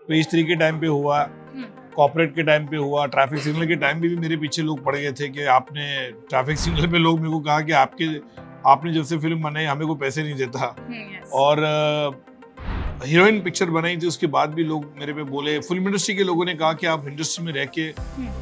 Page 3 के time पे हुआ, कॉर्पोरेट के टाइम पे हुआ, ट्रैफिक सिग्नल के टाइम पे भी मेरे पीछे लोग पड़ गए थे कि आपने ट्रैफिक सिग्नल पे लोग मेरे को कहा कि आपने जब से फिल्म बनाई हमें कोई पैसे नहीं देता। और हीरोइन पिक्चर बनाई थी उसके बाद भी लोग मेरे पे बोले, फिल्म इंडस्ट्री के लोगों ने कहा कि आप इंडस्ट्री में रह के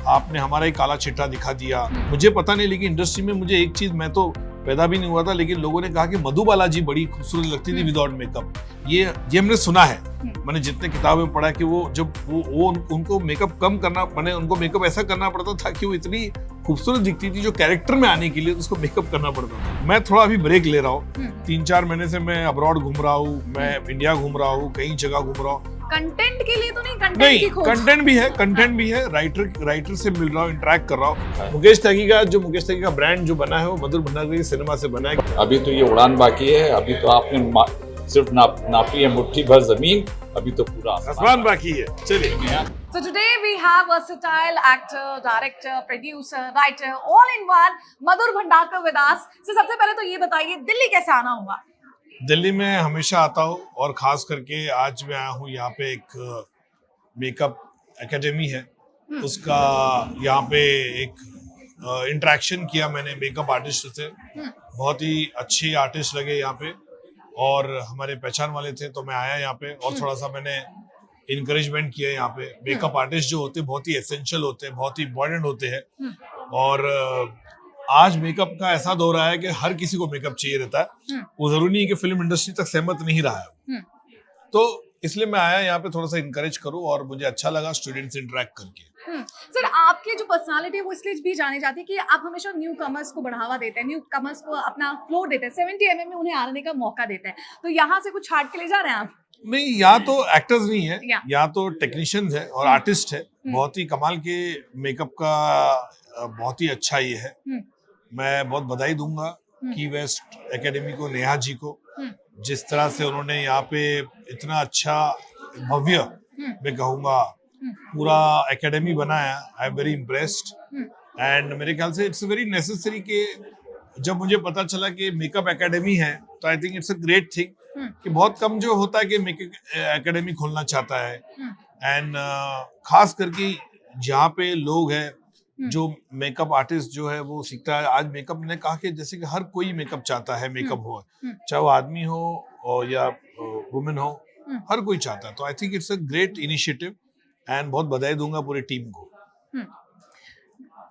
आपने हमारा ही काला चिट्ठा दिखा दिया। मुझे पता नहीं, लेकिन इंडस्ट्री में मुझे एक चीज, मैं तो पैदा भी नहीं हुआ था, लेकिन लोगों ने कहा कि मधुबाला जी बड़ी खूबसूरत लगती थी विदाउट मेकअप। ये हमने सुना है, मैंने जितने किताबें में पढ़ा कि वो जब वो उनको मेकअप कम करना, मैंने उनको मेकअप ऐसा करना पड़ता था कि वो इतनी खूबसूरत दिखती थी, जो कैरेक्टर में आने के लिए उसको मेकअप करना पड़ता था। मैं थोड़ा अभी ब्रेक ले रहा हूँ, 3-4 महीने से मैं अब्रॉड घूम रहा हूँ, मैं इंडिया घूम रहा हूँ, कई जगह घूम रहा हूँ। कंटेंट के लिए तो नहीं, कंटेंट की खोज। कंटेंट भी है, राइटर से मिल रहा हूँ, इंटरेक्ट कर रहा हूँ। मुकेश त्यागी का ब्रांड जो बना है वो मधुर भंडारकर सिनेमा से बना है। अभी तो ये उड़ान बाकी है, अभी तो आपने सिर्फ नापी है मुट्ठी भर जमीन, अभी तो पूरा आसमान बाकी है। चलिए। So today we have versatile actor, director, producer, writer, all in one, Madhur Bhandarkar with us. So सबसे पहले तो ये बताइए, दिल्ली कैसे आना हुआ? दिल्ली में हमेशा आता हूँ, और खास करके आज मैं आया हूँ यहाँ पे। एक मेकअप एकेडमी है, उसका यहाँ पे एक इंटरेक्शन किया मैंने मेकअप आर्टिस्ट से। बहुत ही अच्छे आर्टिस्ट लगे यहाँ पे और हमारे पहचान वाले थे, तो मैं आया यहाँ पे और थोड़ा सा मैंने इनकरेजमेंट किया यहाँ पे। मेकअप आर्टिस्ट जो होते हैं बहुत ही एसेंशियल होते हैं, बहुत ही इंपॉर्टेंट होते हैं। और आज मेकअप का ऐसा दौर है कि हर किसी को मेकअप चाहिए रहता है। वो जरूरी नहीं है कि फिल्म इंडस्ट्री तक सहमत नहीं रहा है, तो इसलिए मैं आया यहाँ पे थोड़ा सा इनकरेज करूँ, और मुझे अच्छा लगा स्टूडेंट से इंटरेक्ट करके। सर, आपकी जो पर्सनालिटी है वो इसलिए भी जानी जाती है कि आप हमेशा न्यू कमर्स को बढ़ावा देते हैं, न्यू कमर्स को अपना फ्लोर देते हैं, 70 mm में उन्हें आने का मौका देते हैं। तो यहाँ से कुछ छाट के ले जा रहे हैं आप? नहीं, यहाँ तो एक्टर्स नहीं है, यहाँ तो टेक्नीशियंस है और आर्टिस्ट है। बहुत ही कमाल के मेकअप का बहुत ही अच्छा ये है। मैं बहुत बधाई दूंगा की वेस्ट एकेडमी को, नेहा जी को, जिस तरह से उन्होंने यहाँ पे इतना अच्छा भव्य, मैं कहूँगा, पूरा एकेडमी बनाया। I am very impressed, and मेरे ख्याल से इट्स वेरी नेसेसरी कि जब मुझे पता चला कि मेकअप एकेडमी है, तो आई think it's a great thing कि बहुत कम जो होता है कि मेकअप एकेडमी खोलना चाहता है। एंड खास करके जहाँ पे लोग हैं जो मेकअप आर्टिस्ट जो है वो सीखता है। आज मेकअप, ने कहा कि जैसे कि हर कोई मेकअप चाहता है, मेकअप हो, चाहे वो आदमी हो और या वुमेन हो, हर कोई चाहता है। तो आई think it's a great initiative and बहुत बधाई दूंगा पूरी टीम को।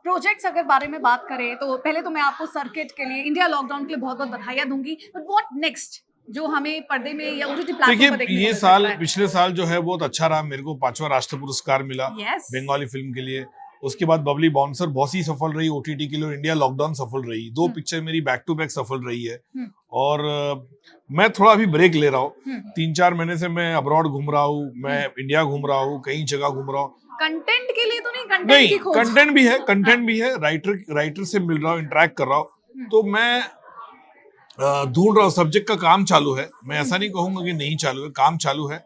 प्रोजेक्ट्स अगर बारे में बात करें तो पहले तो मैं आपको सर्किट के लिए, इंडिया लॉकडाउन के लिए बहुत बहुत बधाइयां दूंगी, बट व्हाट नेक्स्ट जो हमें पर्दे में या ओटीटी प्लेटफॉर्म पर देखने को मिल सकता है? पिछले साल जो है बहुत अच्छा रहा। मेरे को 5वां राष्ट्रीय पुरस्कार मिला बंगाली फिल्म के लिए। उसके बाद बबली बाउंसर बहुत ही सफल रही ओटीटी के लिए, और इंडिया लॉकडाउन सफल रही। 2 पिक्चर मेरी बैक टू बैक सफल रही है। और मैं थोड़ा अभी ब्रेक ले रहा हूँ, 3-4 महीने से मैं अब्रॉड घूम रहा हूँ, मैं इंडिया घूम रहा हूँ, कई जगह घूम रहा हूँ। कंटेंट के लिए तो नहीं, कंटेंट की खोज। कंटेंट भी है, राइटर से मिल रहा हूँ, इंटरेक्ट कर रहा हूँ। तो मैं ढूंढ रहा हूँ, सब्जेक्ट का काम चालू है। मैं ऐसा नहीं कहूंगा कि नहीं चालू है, काम चालू है।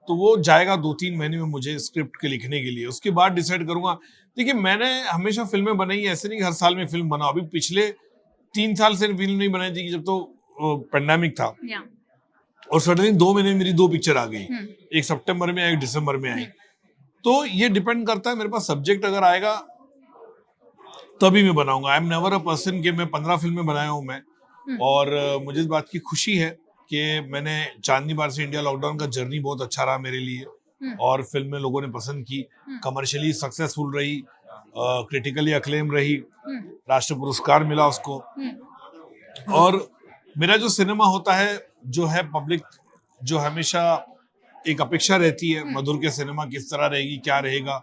तो वो जाएगा 2-3 महीने में मुझे स्क्रिप्ट के लिखने के लिए, उसके बाद डिसाइड करूंगा। देखिए, मैंने हमेशा फिल्में बनाई है, ऐसे नहीं कि हर साल में फिल्म बनाओ। अभी पिछले 3 साल से फिल्म नहीं बनाई थी, जब तो पेंडेमिक था। और सडनली 2 महीने में मेरी 2 पिक्चर आ गई, एक सितंबर में आई, एक दिसंबर में आई। तो ये डिपेंड करता है, मेरे पास सब्जेक्ट अगर आएगा तभी मैं बनाऊंगा। I am never a person कि मैं 15 फिल्में बनाया हूं मैं। और मुझे इस बात की खुशी है कि मैंने चांदनी बार से इंडिया लॉकडाउन का जर्नी बहुत अच्छा रहा मेरे लिए, और फिल्में लोगों ने पसंद की, कमर्शियली सक्सेसफुल रही, क्रिटिकली अक्लेम रही, राष्ट्रीय पुरस्कार मिला उसको। और मेरा जो सिनेमा होता है, जो है पब्लिक, जो हमेशा एक अपेक्षा रहती है मधुर के सिनेमा किस तरह रहेगी, क्या रहेगा,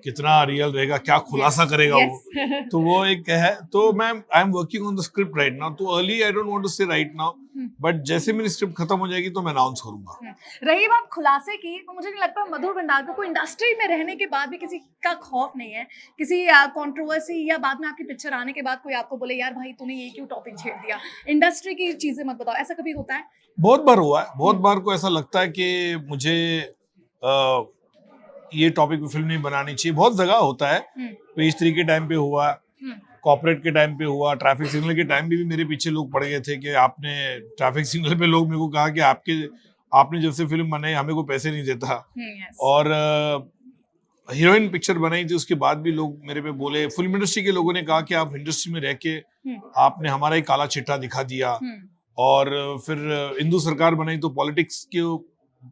कितना रियल रहेगा, क्या खुलासा करेगा वो, तो वो एक है। तो मैं I am working on the script right now. तो early I don't want to say right now, but जैसे मेरी स्क्रिप्ट खत्म हो जाएगी तो मैं अनाउंस करूंगा। रही बात खुलासे की, तो मुझे नहीं लगता मधुर भंडारकर को इंडस्ट्री में रहने के बाद भी किसी का खौफ नहीं है, किसी कंट्रोवर्सी या बाद में आपकी पिक्चर आने के बाद कोई आपको बोले यार भाई तूने ये क्यों टॉपिक छेड़ दिया, इंडस्ट्री की चीजें मत बताओ, ऐसा कभी होता है? बहुत बार हुआ है, बहुत बार को ऐसा लगता है कि मुझे ये टॉपिक पे फिल्म नहीं बनानी चाहिए। बहुत जगह होता है, पेज 3 के टाइम पे हुआ, कॉर्पोरेट के टाइम पे हुआ, ट्रैफिक सिग्नल के टाइम पे भी मेरे पीछे लोग पड़ गए थे कि आपने ट्रैफिक सिग्नल पे लोग मेरे को कहा कि आपने जब से फिल्म बनाई हमें कोई पैसे नहीं देता, yes. और हीरोइन पिक्चर बनाई थी उसके बाद भी लोग मेरे पे बोले, फिल्म इंडस्ट्री के लोगों ने कहा कि आप इंडस्ट्री में रह के आपने हमारा ही काला चिट्ठा दिखा दिया, और फिर हिंदू सरकार बनाई तो पॉलिटिक्स के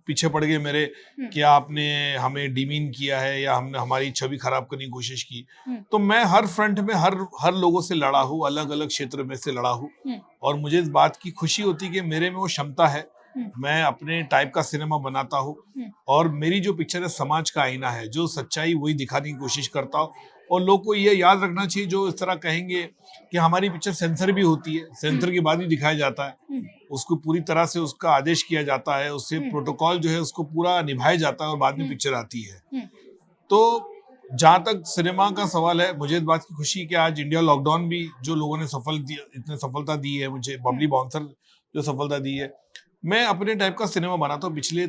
पीछे पड़ गए मेरे कि आपने हमें डिमीन किया है या हमने हमारी छवि खराब करने की कोशिश की। तो मैं हर फ्रंट में हर लोगों से लड़ा हूँ, अलग अलग क्षेत्र में से लड़ा हूँ, और मुझे इस बात की खुशी होती है कि मेरे में वो क्षमता है, मैं अपने टाइप का सिनेमा बनाता हूँ, और मेरी जो पिक्चर है समाज का आईना है, जो सच्चाई वही दिखाने की कोशिश करता हूँ। और लोग को ये याद रखना चाहिए जो इस तरह कहेंगे कि हमारी पिक्चर सेंसर भी होती है, सेंसर के बाद ही दिखाया जाता है, उसको पूरी तरह से उसका आदेश किया जाता है, उससे प्रोटोकॉल जो है उसको पूरा निभाया जाता है और बाद में पिक्चर आती है। तो जहां तक सिनेमा का सवाल है, मुझे इस बात की खुशी कि आज इंडिया लॉकडाउन भी जो लोगों ने इतने सफलता दी है, मुझे बबली बाउंसर जो सफलता दी है, मैं अपने टाइप का सिनेमा बनाता हूँ। पिछले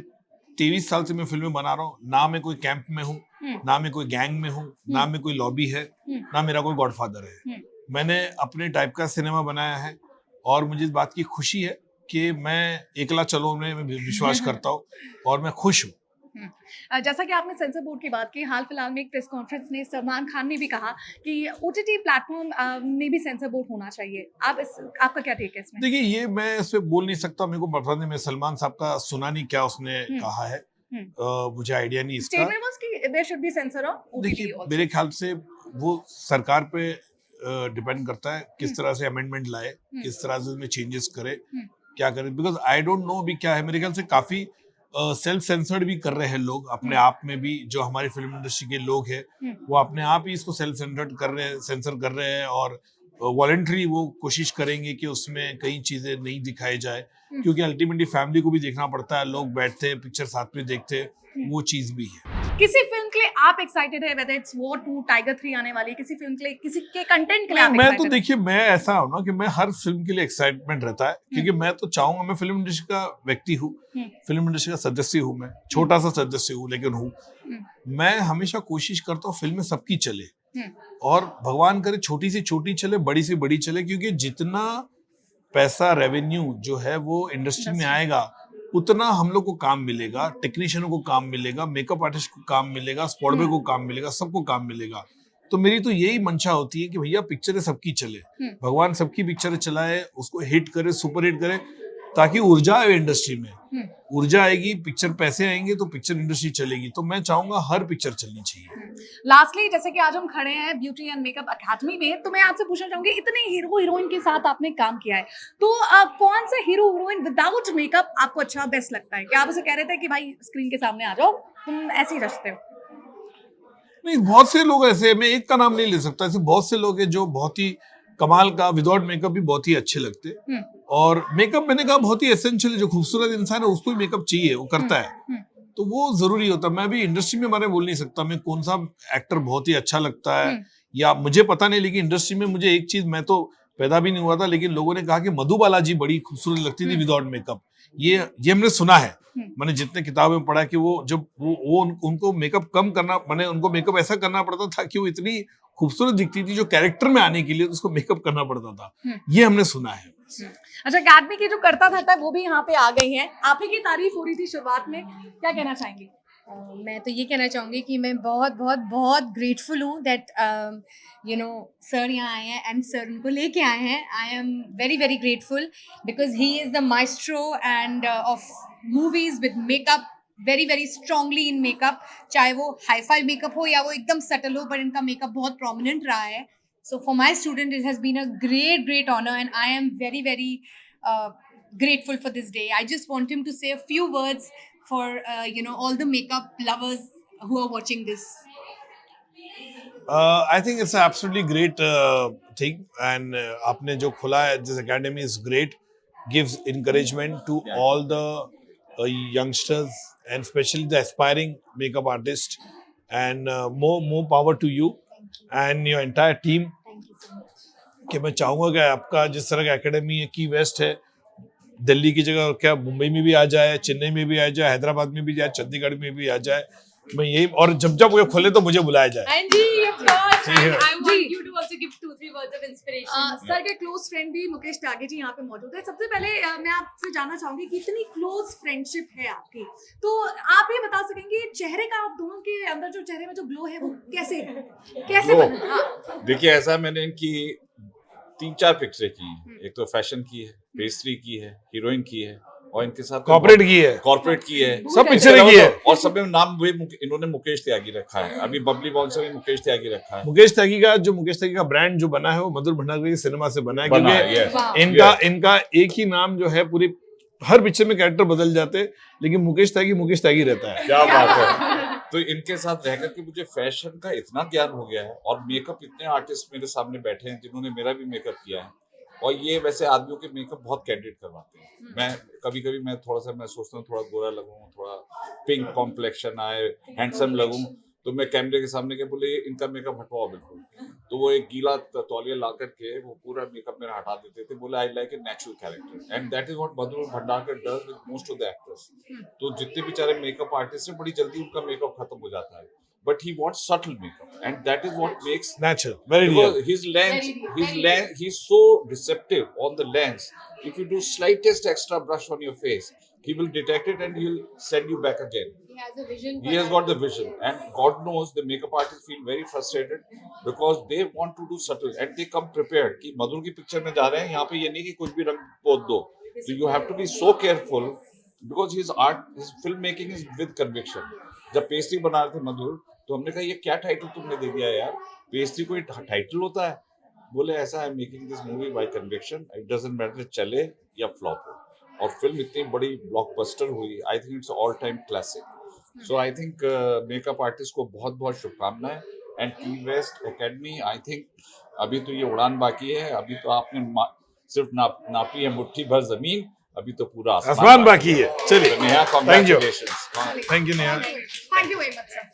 23 साल से मैं फिल्में बना रहा हूँ, ना मैं कोई कैंप में हूँ, ना मैं कोई गैंग में हूँ, ना मैं कोई लॉबी है, ना मेरा कोई गॉडफादर है। मैंने अपने टाइप का सिनेमा बनाया है, और मुझे इस बात की खुशी है कि मैं एकला चलो में विश्वास करता हूँ, और मैं खुश हूँ। जैसा कि आपने सेंसर बोर्ड की बात की, हाल फिलहाल में एक प्रेस कॉन्फ्रेंस में सलमान खान ने भी कहा कि ओटीटी प्लेटफॉर्म में भी सेंसर बोर्ड होना चाहिए। आपका क्या टेक है इसमें? देखिए, ये मैं इस पे बोल नहीं सकता, मेरे को पता नहीं, मैं सलमान साहब का सुना नहीं क्या उसने कहा है, मुझे आइडिया नहीं इसका। स्टेटमेंट वाज कि there should be censor on OTT देखिए, आल्सो। मेरे ख्याल से वो सरकार पे डिपेंड करता है किस तरह से अमेंडमेंट लाए, किस तरह से उसमें चेंजेस करे, क्या करे, बिकॉज आई डोंट नो भी क्या है। मेरे ख्याल से काफी सेल्फ सेंसर्ड भी कर रहे हैं लोग अपने आप में भी, जो हमारी फिल्म इंडस्ट्री के लोग हैं वो अपने आप ही इसको सेल्फ सेंसर्ड कर रहे हैं, सेंसर कर रहे हैं, और वॉलंटरी वो कोशिश करेंगे कि उसमें कई चीजें नहीं दिखाई जाए, क्योंकि अल्टीमेटली फैमिली को भी देखना पड़ता है, लोग बैठते हैं पिक्चर साथ में देखते हैं, वो चीज भी है। किसी फिल्म के लिए आप एक्साइटेड है, वेदर इट्स वॉर 2, टाइगर 3 आने वाली है, किसी फिल्म के लिए, किसी के कंटेंट के लिए आप मैं तो excited देखिए, मैं ऐसा हूं ना कि मैं हर फिल्म के लिए एक्साइटमेंट रहता है, क्योंकि मैं तो चाहूंगा, मैं फिल्म इंडस्ट्री का व्यक्ति हूँ, फिल्म इंडस्ट्री का सदस्य हूँ, मैं छोटा सा सदस्य हूँ लेकिन हूँ। मैं हमेशा कोशिश करता हूँ फिल्में सबकी चले, और भगवान करे छोटी से छोटी चले, बड़ी से बड़ी चले, क्योंकि जितना पैसा रेवेन्यू जो है वो इंडस्ट्री में आएगा, उतना हम लोग को काम मिलेगा, टेक्नीशियनों को काम मिलेगा, मेकअप आर्टिस्ट को काम मिलेगा, स्पॉट बॉय को काम मिलेगा, सबको काम मिलेगा। तो मेरी तो यही मंशा होती है कि भैया पिक्चरें सबकी चले, भगवान सबकी पिक्चरें चलाए, उसको हिट करे, सुपर हिट करे, ताकि ऊर्जा आए इंडस्ट्री में। ऊर्जा आएगी, पिक्चर पैसे आएंगे तो पिक्चर इंडस्ट्री चलेगी। तो मैं चाहूंगा हर पिक्चर चलनी चाहिए। लास्टली, जैसे कि आज हम खड़े हैं ब्यूटी एंड मेकअप अकेडमी में, तो मैं आपसे पूछना चाहूंगी, इतने हीरो हीरोइन के साथ आपने काम किया है, तो कौन सा हीरो हीरोइन विदाउट मेकअप आपको अच्छा बेस्ट लगता है? क्या आप उसे कह रहे थे कि भाई स्क्रीन के सामने आ जाओ, तुम ऐसे ही रचते हो? नहीं, बहुत से लोग ऐसे, मैं एक का नाम नहीं ले सकता, ऐसे बहुत से लोग हैं जो बहुत ही कमाल का विदाउट मेकअप भी बहुत ही अच्छे लगते। और मेकअप मैंने कहा बहुत ही एसेंशियल है, जो खूबसूरत इंसान है उसको भी मेकअप चाहिए, वो करता है, तो वो जरूरी होता है। मैं भी इंडस्ट्री में बारे में बोल नहीं सकता मैं कौन सा एक्टर बहुत ही अच्छा लगता है, या मुझे पता नहीं, लेकिन इंडस्ट्री में मुझे एक चीज, मैं तो पैदा भी नहीं हुआ था, लेकिन लोगों ने कहा कि मधुबाला जी बड़ी खूबसूरत लगती थी विदाउट मेकअप। ये हमने सुना है, मैंने जितने किताबें में पढ़ा कि वो जब वो उनको मेकअप कम करना, मैंने उनको मेकअप ऐसा करना पड़ता था कि वो इतनी खूबसूरत दिखती थी, जो कैरेक्टर में आने के लिए उसको मेकअप करना पड़ता था। ये हमने सुना है। अच्छा, अकेडमी की जो करता धरता है वो भी यहाँ पे आ गई है, आप ही की तारीफ हो रही थी शुरुआत में, क्या कहना चाहेंगे? मैं तो ये कहना चाहूँगी कि मैं बहुत बहुत बहुत ग्रेटफुल हूँ दैट यू नो सर यहाँ आए हैं एंड सर उनको लेके आए हैं। I am very very grateful because he is the maestro end of movies with makeup, very very strongly in makeup, चाहे वो हाई फाई मेकअप हो या वो एकदम सटल हो, पर इनका मेकअप बहुत प्रोमिनेंट रहा है। So for my student, it has been a great honor, and I am very very grateful for this day. I just want him to say a few words for all the makeup lovers who are watching this. I think it's an absolutely great thing, and आपने जो खोला है, this academy is great, gives encouragement to all the youngsters and especially the aspiring makeup artists, and more power to you and your entire team. कि मैं चाहूंगा कि आपका जिस तरह का एकेडमी है, की वेस्ट है, दिल्ली की जगह क्या मुंबई में भी आ जाए, चेन्नई में भी आ जाए, हैदराबाद में भी जाए, चंडीगढ़ में भी आ जाए, मैं यही, और जब जब वो खोले तो मुझे बुलाया जाए। And जी, of course, जी, and I जी। want you to also give 2-3 words of inspiration. Sir के क्लोज फ्रेंड भी मुकेश त्यागी जी यहाँ पे मौजूद है। सबसे पहले मैं आपसे जानना चाहूंगी कि इतनी क्लोज फ्रेंडशिप है आपकी, तो आप ये बता सकेंगे चेहरे का, आप दोनों के अंदर जो चेहरे में जो ग्लो है वो कैसे Glow? बना? हाँ। देखिए, ऐसा मैंने इनकी 3-4 पिक्चरें की हैं। एक तो फैशन की है, पेस्ट्री की है, हीरोइन की है, और इनके साथ कॉर्पोरेट की है, कॉर्पोरेट की है, सब पिक्चरें की है। और सब में नाम इन्होंने मुकेश त्यागी रखा है। अभी बबली बॉन से भी मुकेश त्यागी रखा है। मुकेश त्यागी का ब्रांड जो बना है वो मधुर भंडारकर की सिनेमा से बना है, बना है, क्योंकि yes. इनका एक ही नाम जो है, पूरी हर पिक्चर में कैरेक्टर बदल जाते, लेकिन मुकेश त्यागी रहता है। क्या बात है। तो इनके साथ रहकर के मुझे फैशन का इतना ज्ञान हो गया है, और मेकअप, इतने आर्टिस्ट मेरे सामने बैठे हैं जिन्होंने मेरा भी मेकअप किया है, और ये वैसे आदमियों के मेकअप बहुत कैंडिड करवाते हैं। मैं कभी कभी मैं सोचता हूँ थोड़ा गोरा लगूं, थोड़ा पिंक कॉम्प्लेक्शन आए, हैंडसम लगूं, तो मैं कैमरे के सामने के बोले इनका मेकअप हटवाओ बिल्कुल, तो वो एक गीला तौलिया ला करके वो पूरा मेकअप मेरा हटा देते थे। बोले I like a natural character, and that is what Madhur Bhandarkar does with most of the actors. तो जितने बेचारे मेकअप आर्टिस्ट हैं, बड़ी जल्दी उनका मेकअप खत्म हो जाता है, but he wants subtle makeup, and that is what makes natural, very because real. his lens, Very real. he's so deceptive on the lens. If you do slightest extra brush on your face, he will detect it and he'll send you back again. He has a vision. He has got the vision, and God knows the makeup artists feel very frustrated because they want to do subtle and they come prepared. कि मधुर की picture में जा रहे हैं, यहाँ पे ये नहीं कि कुछ भी रंग पोत दो. So you have to be so careful because his film making is with conviction. जब पेस्ट्री बना रहे थे मधुर, तो हमने कहा ये क्या टाइटल तुमने दे दिया यार, पेस्ट्री कोई टाइटल होता है? बोले ऐसा है, making this movie by conviction, it doesn't matter चले या फ्लॉप हो। और फिल्म इतनी बड़ी ब्लॉकबस्टर हुई, I think it's all time classic. So I think makeup artist को बहुत बहुत शुभकामनाएं, and T West academy, I think अभी तो ये उड़ान बाकी है, अभी तो आपने सिर्फ नापी है मुट्ठी भर जमीन, अभी तो पूरा आसमान बाकी है। चलिए, Neha, thank you, congratulations. Thank you Neha. Thank you very much sir.